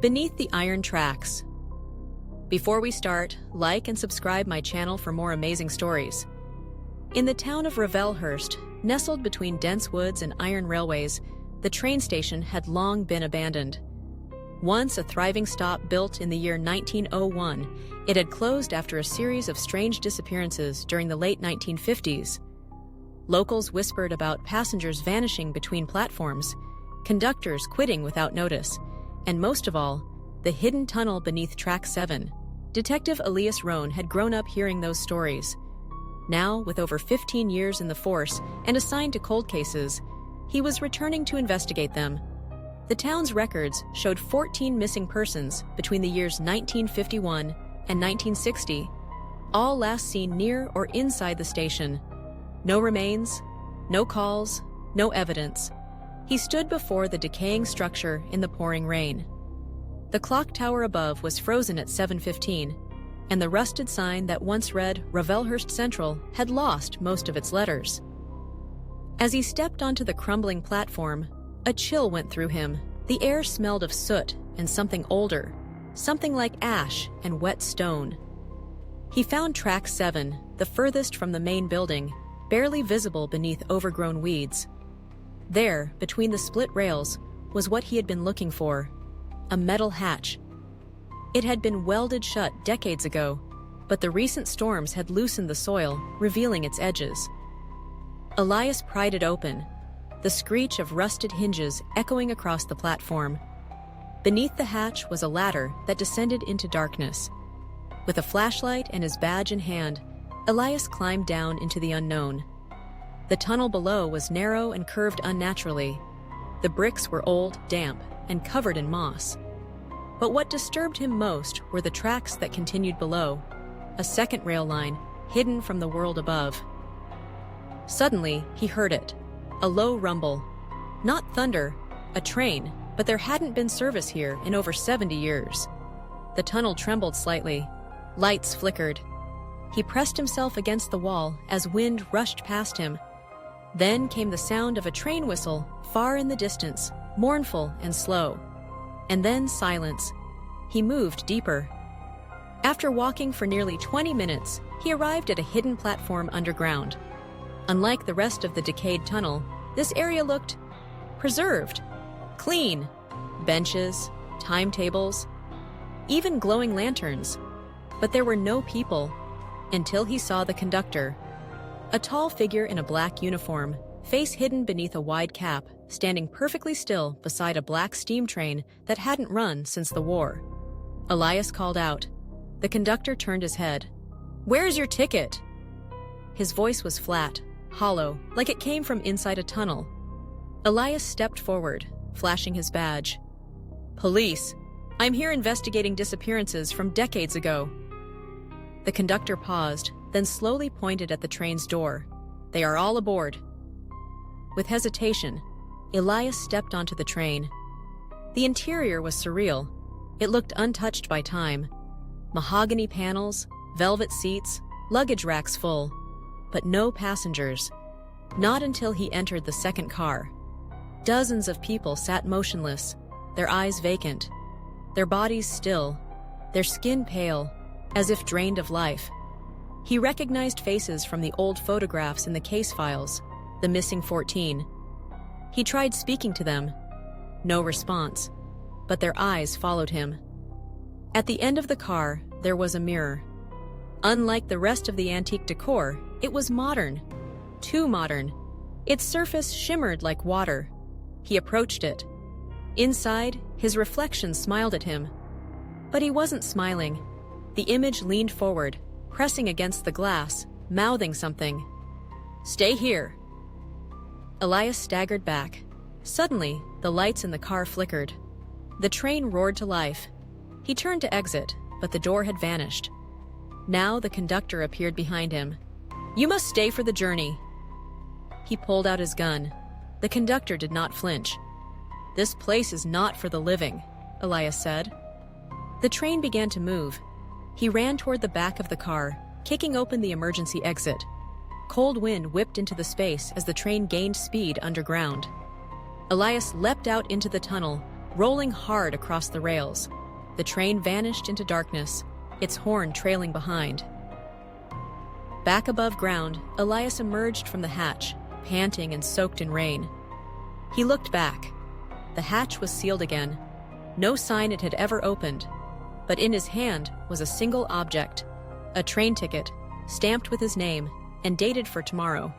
Beneath the Iron Tracks. Before we start, like and subscribe my channel for more amazing stories. In the town of Ravelhurst, nestled between dense woods and iron railways, the train station had long been abandoned. Once a thriving stop built in the year 1901, it had closed after a series of strange disappearances during the late 1950s. Locals whispered about passengers vanishing between platforms, conductors quitting without notice, and most of all, the hidden tunnel beneath Track 7. Detective Elias Rohn had grown up hearing those stories. Now, with over 15 years in the force and assigned to cold cases, he was returning to investigate them. The town's records showed 14 missing persons between the years 1951 and 1960, all last seen near or inside the station. No remains, no calls, no evidence. He stood before the decaying structure in the pouring rain. The clock tower above was frozen at 7:15, and the rusted sign that once read Ravelhurst Central had lost most of its letters. As he stepped onto the crumbling platform, a chill went through him. The air smelled of soot and something older, something like ash and wet stone. He found Track 7, the furthest from the main building, barely visible beneath overgrown weeds. There, between the split rails, was what he had been looking for: a metal hatch. It had been welded shut decades ago, but the recent storms had loosened the soil, revealing its edges. Elias pried it open, the screech of rusted hinges echoing across the platform. Beneath the hatch was a ladder that descended into darkness. With a flashlight and his badge in hand, Elias climbed down into the unknown. The tunnel below was narrow and curved unnaturally. The bricks were old, damp, and covered in moss. But what disturbed him most were the tracks that continued below, a second rail line hidden from the world above. Suddenly, he heard it, a low rumble. Not thunder, a train, but there hadn't been service here in over 70 years. The tunnel trembled slightly. Lights flickered. He pressed himself against the wall as wind rushed past him. Then came the sound of a train whistle, far in the distance, mournful and slow. And then silence. He moved deeper. After walking for nearly 20 minutes, he arrived at a hidden platform underground. Unlike the rest of the decayed tunnel, this area looked preserved, clean. Benches, timetables, even glowing lanterns. But there were no people, until he saw the conductor. A tall figure in a black uniform, face hidden beneath a wide cap, standing perfectly still beside a black steam train that hadn't run since the war. Elias called out. The conductor turned his head. "Where's your ticket?" His voice was flat, hollow, like it came from inside a tunnel. Elias stepped forward, flashing his badge. "Police. I'm here investigating disappearances from decades ago." The conductor paused, then slowly pointed at the train's door. "They are all aboard." With hesitation, Elias stepped onto the train. The interior was surreal. It looked untouched by time. Mahogany panels, velvet seats, luggage racks full, but no passengers. Not until he entered the second car. Dozens of people sat motionless, their eyes vacant, their bodies still, their skin pale, as if drained of life. He recognized faces from the old photographs in the case files, the missing 14. He tried speaking to them. No response, but their eyes followed him. At the end of the car, there was a mirror. Unlike the rest of the antique decor, it was modern. Too modern. Its surface shimmered like water. He approached it. Inside, his reflection smiled at him. But he wasn't smiling. The image leaned forward, pressing against the glass, mouthing something. "Stay here." Elias staggered back. Suddenly, the lights in the car flickered. The train roared to life. He turned to exit, but the door had vanished. Now the conductor appeared behind him. "You must stay for the journey." He pulled out his gun. The conductor did not flinch. "This place is not for the living," Elias said. The train began to move. He ran toward the back of the car, kicking open the emergency exit. Cold wind whipped into the space as the train gained speed underground. Elias leapt out into the tunnel, rolling hard across the rails. The train vanished into darkness, its horn trailing behind. Back above ground, Elias emerged from the hatch, panting and soaked in rain. He looked back. The hatch was sealed again. No sign it had ever opened. But in his hand was a single object, a train ticket, stamped with his name and dated for tomorrow.